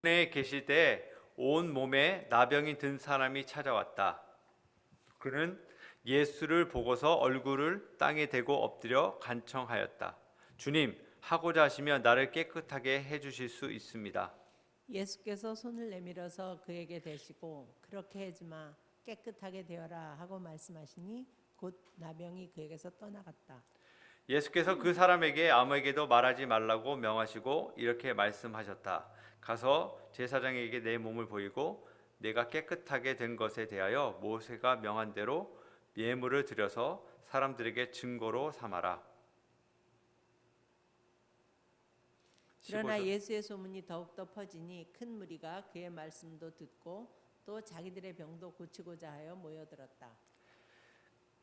에 계실 때 온 몸에 나병이 든 사람이 찾아왔다. 그는 예수를 보고서 얼굴을 땅에 대고 엎드려 간청하였다. 주님, 하고자 하시면 나를 깨끗하게 해주실 수 있습니다. 예수께서 손을 내밀어서 그에게 대시고 그렇게 하지 마 깨끗하게 되어라 하고 말씀하시니 곧 나병이 그에게서 떠나갔다. 예수께서 그 사람에게 아무에게도 말하지 말라고 명하시고 이렇게 말씀하셨다. 가서 제사장에게 내 몸을 보이고 내가 깨끗하게 된 것에 대하여 모세가 명한 대로 예물을 드려서 사람들에게 증거로 삼아라. 그러나 15절. 예수의 소문이 더욱더 퍼지니 큰 무리가 그의 말씀도 듣고 또 자기들의 병도 고치고자 하여 모여들었다.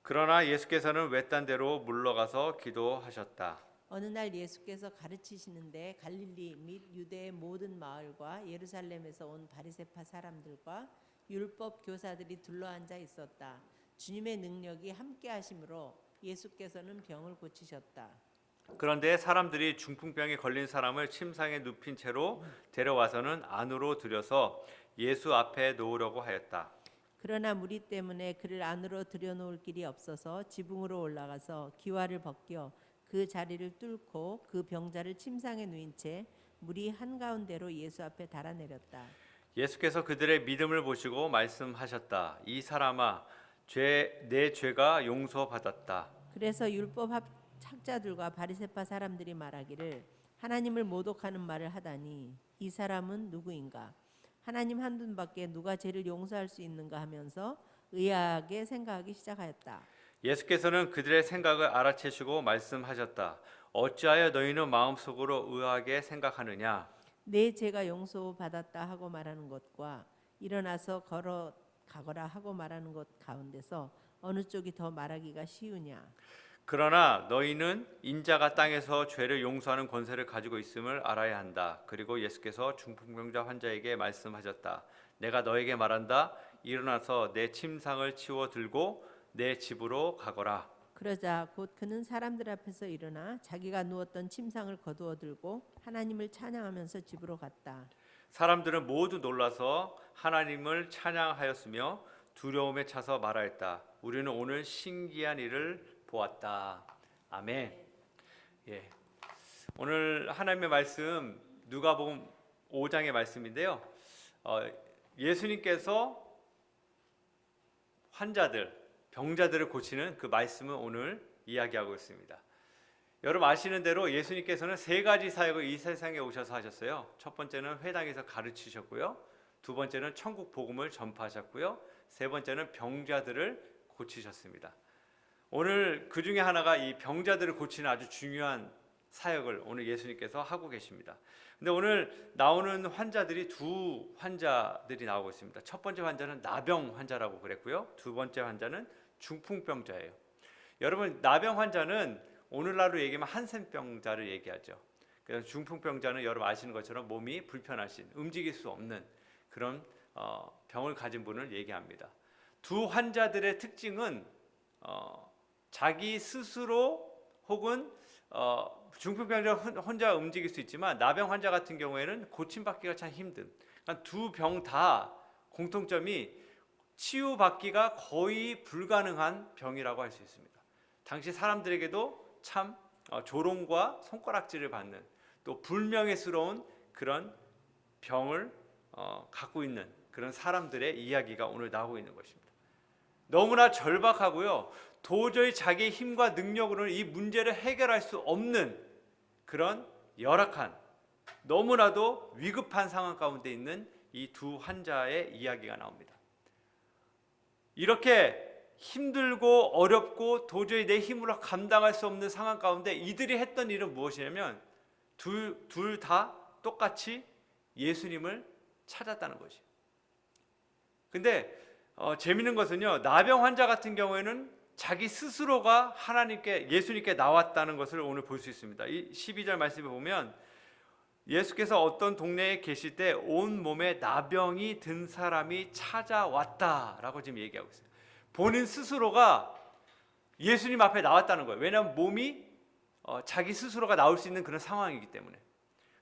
그러나 예수께서는 외딴 데로 물러가서 기도하셨다. 어느 날 예수께서 가르치시는데 갈릴리 및 유대의 모든 마을과 예루살렘에서 온 바리새파 사람들과 율법 교사들이 둘러앉아 있었다. 주님의 능력이 함께 하심으로 예수께서는 병을 고치셨다. 그런데 사람들이 중풍병에 걸린 사람을 침상에 눕힌 채로 데려와서는 안으로 들여서 예수 앞에 놓으려고 하였다. 그러나 무리 때문에 그를 안으로 들여놓을 길이 없어서 지붕으로 올라가서 기와를 벗겨 그 자리를 뚫고 그 병자를 침상에 누인 채 무리 한가운데로 예수 앞에 달아내렸다. 예수께서 그들의 믿음을 보시고 말씀하셨다. 이 사람아, 내 죄가 용서받았다. 그래서 학자들과 바리새파 사람들이 말하기를 하나님을 모독하는 말을 하다니 이 사람은 누구인가? 하나님 한 분밖에 누가 죄를 용서할 수 있는가 하면서 의아하게 생각하기 시작하였다. 예수께서는 그들의 생각을 알아채시고 말씀하셨다. 어찌하여 너희는 마음속으로 의아하게 생각하느냐? 내 죄가 용서받았다 하고 말하는 것과 일어나서 걸어가거라 하고 말하는 것 가운데서 어느 쪽이 더 말하기가 쉬우냐? 그러나 너희는 인자가 땅에서 죄를 용서하는 권세를 가지고 있음을 알아야 한다. 그리고 예수께서 중풍병자 환자에게 말씀하셨다. 내가 너에게 말한다. 일어나서 내 침상을 치워 들고 내 집으로 가거라. 그러자 곧 그는 사람들 앞에서 일어나 자기가 누웠던 침상을 거두어 들고 하나님을 찬양하면서 집으로 갔다. 사람들은 모두 놀라서 하나님을 찬양하였으며 두려움에 차서 말하였다. 우리는 오늘 신기한 일을 보았다. 아멘. 예. 오늘 하나님의 말씀 누가복음 5장의 말씀인데요. 예수님께서 환자들, 병자들을 고치는 그 말씀을 오늘 이야기하고 있습니다. 여러분 아시는 대로 예수님께서는 세 가지 사역을 이 세상에 오셔서 하셨어요. 첫 번째는 회당에서 가르치셨고요. 두 번째는 천국 복음을 전파하셨고요. 세 번째는 병자들을 고치셨습니다. 오늘 그 중에 하나가 이 병자들을 고치는 아주 중요한 사역을 오늘 예수님께서 하고 계십니다. 근데 오늘 나오는 환자들이 두 환자들이 나오고 있습니다. 첫 번째 환자는 나병 환자라고 그랬고요. 두 번째 환자는 중풍병자예요. 여러분 나병 환자는 오늘날로 얘기하면 한센병자를 얘기하죠. 그래서 중풍병자는 여러분 아시는 것처럼 몸이 불편하신 움직일 수 없는 그런 병을 가진 분을 얘기합니다. 두 환자들의 특징은 자기 스스로 혹은 중풍병자 혼자 움직일 수 있지만 나병 환자 같은 경우에는 고침받기가 참 힘든, 그러니까 두 병 다 공통점이 치유받기가 거의 불가능한 병이라고 할 수 있습니다. 당시 사람들에게도 참 조롱과 손가락질을 받는 또 불명예스러운 그런 병을 갖고 있는 그런 사람들의 이야기가 오늘 나오고 있는 것입니다. 너무나 절박하고요. 도저히 자기의 힘과 능력으로는 이 문제를 해결할 수 없는 그런 열악한, 너무나도 위급한 상황 가운데 있는 이 두 환자의 이야기가 나옵니다. 이렇게 힘들고 어렵고 도저히 내 힘으로 감당할 수 없는 상황 가운데 이들이 했던 일은 무엇이냐면 둘 다 똑같이 예수님을 찾았다는 것이에요. 근데 재밌는 것은요, 나병 환자 같은 경우에는 자기 스스로가 하나님께 예수님께 나왔다는 것을 오늘 볼 수 있습니다. 이 12절 말씀에 보면 예수께서 어떤 동네에 계실 때 온 몸에 나병이 든 사람이 찾아왔다라고 지금 얘기하고 있어요. 본인 스스로가 예수님 앞에 나왔다는 거예요. 왜냐하면 몸이 자기 스스로가 나올 수 있는 그런 상황이기 때문에.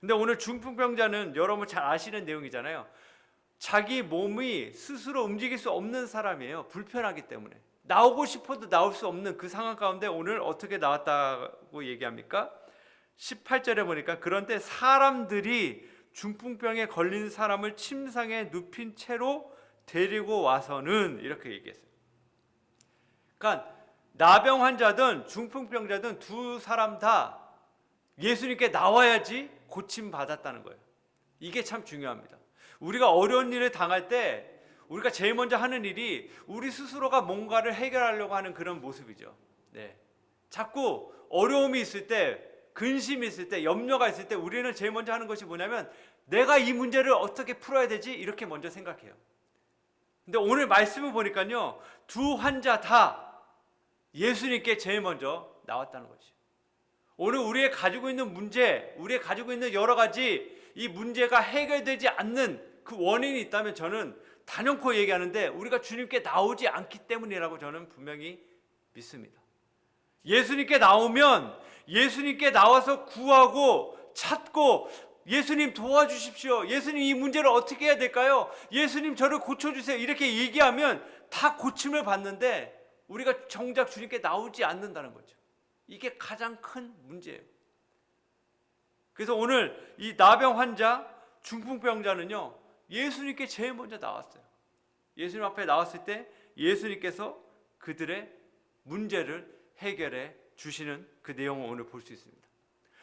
근데 오늘 중풍병자는 여러분 잘 아시는 내용이잖아요. 자기 몸이 스스로 움직일 수 없는 사람이에요. 불편하기 때문에. 나오고 싶어도 나올 수 없는 그 상황 가운데 오늘 어떻게 나왔다고 얘기합니까? 18절에 보니까 그런데 사람들이 중풍병에 걸린 사람을 침상에 눕힌 채로 데리고 와서는 이렇게 얘기했어요. 그러니까 나병 환자든 중풍병자든 두 사람 다 예수님께 나와야지 고침 받았다는 거예요. 이게 참 중요합니다. 우리가 어려운 일을 당할 때 우리가 제일 먼저 하는 일이 우리 스스로가 뭔가를 해결하려고 하는 그런 모습이죠. 네. 자꾸 어려움이 있을 때, 근심이 있을 때, 염려가 있을 때 우리는 제일 먼저 하는 것이 뭐냐면 내가 이 문제를 어떻게 풀어야 되지? 이렇게 먼저 생각해요. 근데 오늘 말씀을 보니까요, 두 환자 다 예수님께 제일 먼저 나왔다는 거죠. 오늘 우리의 가지고 있는 문제, 우리의 가지고 있는 여러 가지 이 문제가 해결되지 않는 그 원인이 있다면 저는 단연코 얘기하는데 우리가 주님께 나오지 않기 때문이라고 저는 분명히 믿습니다. 예수님께 나오면 예수님께 나와서 구하고 찾고 예수님 도와주십시오. 예수님 이 문제를 어떻게 해야 될까요? 예수님 저를 고쳐주세요. 이렇게 얘기하면 다 고침을 받는데 우리가 정작 주님께 나오지 않는다는 거죠. 이게 가장 큰 문제예요. 그래서 오늘 이 나병 환자, 중풍병자는요, 예수님께 제일 먼저 나왔어요. 예수님 앞에 나왔을 때 예수님께서 그들의 문제를 해결해 주시는 그 내용을 오늘 볼 수 있습니다.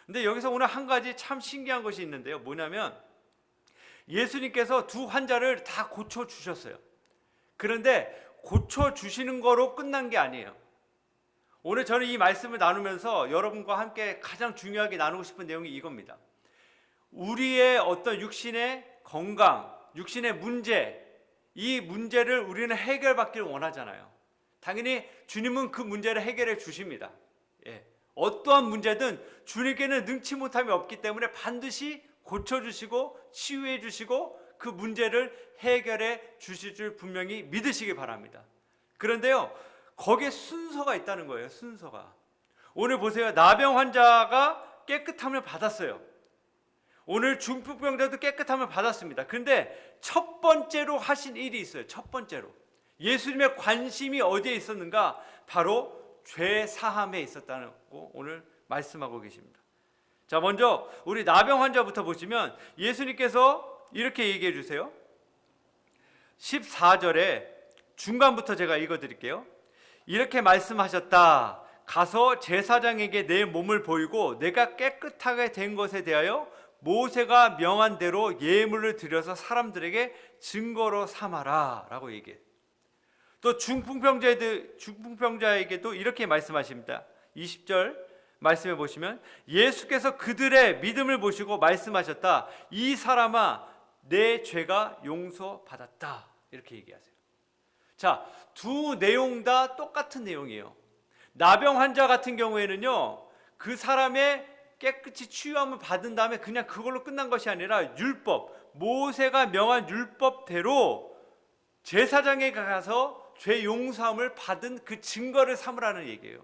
근데 여기서 오늘 한 가지 참 신기한 것이 있는데요. 뭐냐면 예수님께서 두 환자를 다 고쳐 주셨어요. 그런데 고쳐 주시는 거로 끝난 게 아니에요. 오늘 저는 이 말씀을 나누면서 여러분과 함께 가장 중요하게 나누고 싶은 내용이 이겁니다. 우리의 어떤 육신의 건강, 육신의 문제, 이 문제를 우리는 해결받기를 원하잖아요. 당연히 주님은 그 문제를 해결해 주십니다. 예. 어떠한 문제든 주님께는 능치 못함이 없기 때문에 반드시 고쳐주시고 치유해 주시고 그 문제를 해결해 주실 줄 분명히 믿으시기 바랍니다. 그런데요, 거기에 순서가 있다는 거예요. 순서가. 오늘 보세요. 나병 환자가 깨끗함을 받았어요. 오늘 중풍병자도 깨끗함을 받았습니다. 그런데 첫 번째로 하신 일이 있어요. 첫 번째로. 예수님의 관심이 어디에 있었는가? 바로 죄 사함에 있었다고 오늘 말씀하고 계십니다. 자, 먼저 우리 나병 환자부터 보시면 예수님께서 이렇게 얘기해 주세요. 14절에 중간부터 제가 읽어드릴게요. 이렇게 말씀하셨다. 가서 제사장에게 내 몸을 보이고 내가 깨끗하게 된 것에 대하여 모세가 명한 대로 예물을 드려서 사람들에게 증거로 삼아라 라고 얘기해요. 또 중풍병자에게도 이렇게 말씀하십니다. 20절 말씀해 보시면 예수께서 그들의 믿음을 보시고 말씀하셨다. 이 사람아 내 죄가 용서받았다. 이렇게 얘기하세요. 자, 두 내용 다 똑같은 내용이에요. 나병 환자 같은 경우에는요, 그 사람의 깨끗이 치유함을 받은 다음에 그냥 그걸로 끝난 것이 아니라 율법, 모세가 명한 율법대로 제사장에 가서 죄 용서함을 받은 그 증거를 삼으라는 얘기예요.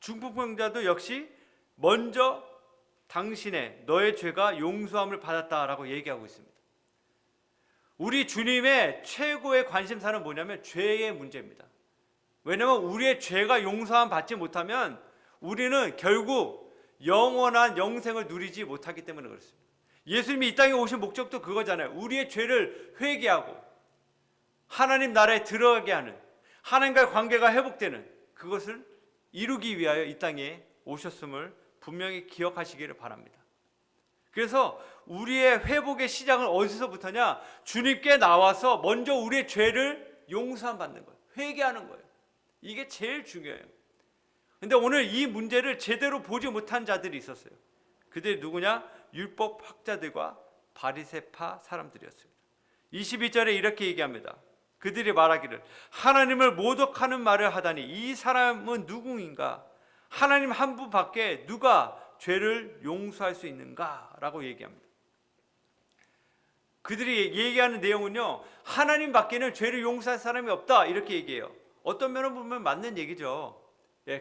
중풍병자도 역시 먼저 당신의 너의 죄가 용서함을 받았다라고 얘기하고 있습니다. 우리 주님의 최고의 관심사는 뭐냐면 죄의 문제입니다. 왜냐하면 우리의 죄가 용서함 받지 못하면 우리는 결국 영원한 영생을 누리지 못하기 때문에 그렇습니다. 예수님이 이 땅에 오신 목적도 그거잖아요. 우리의 죄를 회개하고 하나님 나라에 들어가게 하는, 하나님과의 관계가 회복되는 그것을 이루기 위하여 이 땅에 오셨음을 분명히 기억하시기를 바랍니다. 그래서 우리의 회복의 시작은 어디서부터냐? 주님께 나와서 먼저 우리의 죄를 용서함 받는 거예요. 회개하는 거예요. 이게 제일 중요해요. 근데 오늘 이 문제를 제대로 보지 못한 자들이 있었어요. 그들이 누구냐? 율법 학자들과 바리새파 사람들이었습니다. 22절에 이렇게 얘기합니다. 그들이 말하기를 하나님을 모독하는 말을 하다니 이 사람은 누구인가? 하나님 한 분밖에 누가 죄를 용서할 수 있는가? 라고 얘기합니다. 그들이 얘기하는 내용은요, 하나님 밖에는 죄를 용서할 사람이 없다 이렇게 얘기해요. 어떤 면을 보면 맞는 얘기죠.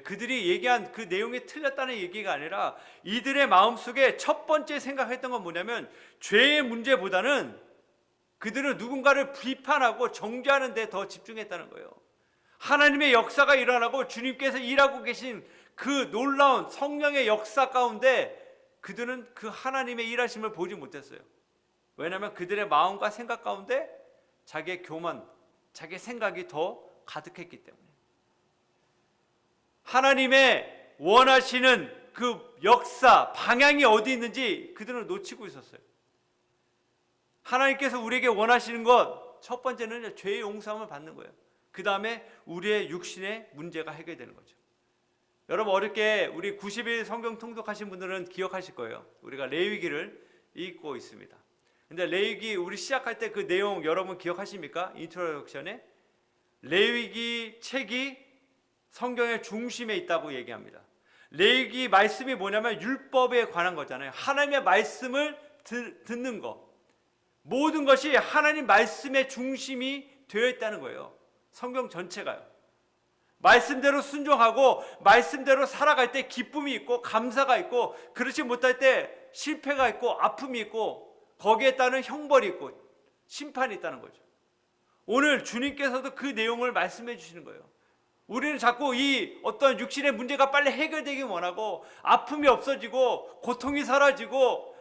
그들이 얘기한 그 내용이 틀렸다는 얘기가 아니라 이들의 마음속에 첫 번째 생각했던 건 뭐냐면 죄의 문제보다는 그들은 누군가를 비판하고 정죄하는 데 더 집중했다는 거예요. 하나님의 역사가 일어나고 주님께서 일하고 계신 그 놀라운 성령의 역사 가운데 그들은 그 하나님의 일하심을 보지 못했어요. 왜냐하면 그들의 마음과 생각 가운데 자기의 교만, 자기의 생각이 더 가득했기 때문에. 하나님의 원하시는 그 역사, 방향이 어디 있는지 그들은 놓치고 있었어요. 하나님께서 우리에게 원하시는 것, 첫 번째는 죄의 용서함을 받는 거예요. 그 다음에 우리의 육신의 문제가 해결되는 거죠. 여러분, 어렵게 우리 90일 성경 통독하신 분들은 기억하실 거예요. 우리가 레위기를 읽고 있습니다. 근데 레위기 우리 시작할 때 그 내용 여러분 기억하십니까? 인트로덕션에 레위기 책이 성경의 중심에 있다고 얘기합니다. 레위기 말씀이 뭐냐면 율법에 관한 거잖아요. 하나님의 말씀을 듣는 거. 모든 것이 하나님 말씀의 중심이 되어 있다는 거예요. 성경 전체가요. 말씀대로 순종하고 말씀대로 살아갈 때 기쁨이 있고 감사가 있고, 그렇지 못할 때 실패가 있고 아픔이 있고 거기에 따른 형벌이 있고 심판이 있다는 거죠. 오늘 주님께서도 그 내용을 말씀해 주시는 거예요. 우리는 자꾸 이 어떤 육신의 문제가 빨리 해결되기 원하고 아픔이 없어지고 고통이 사라지고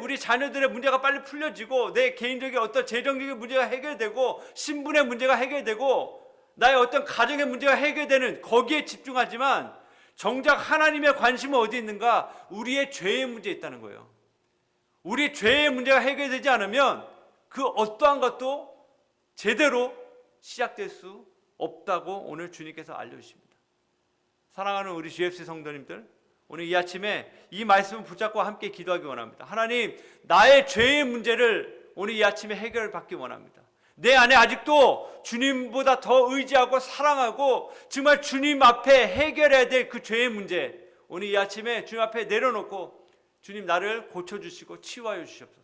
우리 자녀들의 문제가 빨리 풀려지고 내 개인적인 어떤 재정적인 문제가 해결되고 신분의 문제가 해결되고 나의 어떤 가정의 문제가 해결되는 거기에 집중하지만 정작 하나님의 관심은 어디 있는가? 우리의 죄의 문제에 있다는 거예요. 우리 죄의 문제가 해결되지 않으면 그 어떠한 것도 제대로 시작될 수 없다고 오늘 주님께서 알려주십니다. 사랑하는 우리 GFC 성도님들, 오늘 이 아침에 이 말씀을 붙잡고 함께 기도하기 원합니다. 하나님, 나의 죄의 문제를 오늘 이 아침에 해결받기 원합니다. 내 안에 아직도 주님보다 더 의지하고 사랑하고 정말 주님 앞에 해결해야 될 그 죄의 문제, 오늘 이 아침에 주님 앞에 내려놓고 주님 나를 고쳐주시고 치유하여 주시옵소서.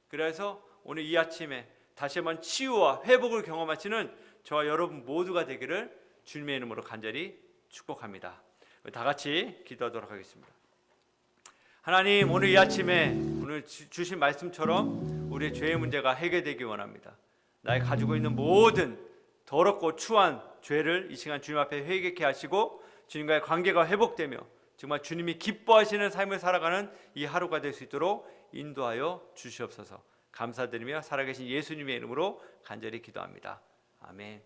그래서 오늘 이 아침에 다시 한번 치유와 회복을 경험하시는 저와 여러분 모두가 되기를 주님의 이름으로 간절히 축복합니다. 다 같이 기도하도록 하겠습니다. 하나님, 오늘 이 아침에 오늘 주신 말씀처럼 우리의 죄의 문제가 해결되기 원합니다. 나의 가지고 있는 모든 더럽고 추한 죄를 이 시간 주님 앞에 회개케 하시고 주님과의 관계가 회복되며 정말 주님이 기뻐하시는 삶을 살아가는 이 하루가 될 수 있도록 인도하여 주시옵소서. 감사드리며 살아계신 예수님의 이름으로 간절히 기도합니다. 아멘.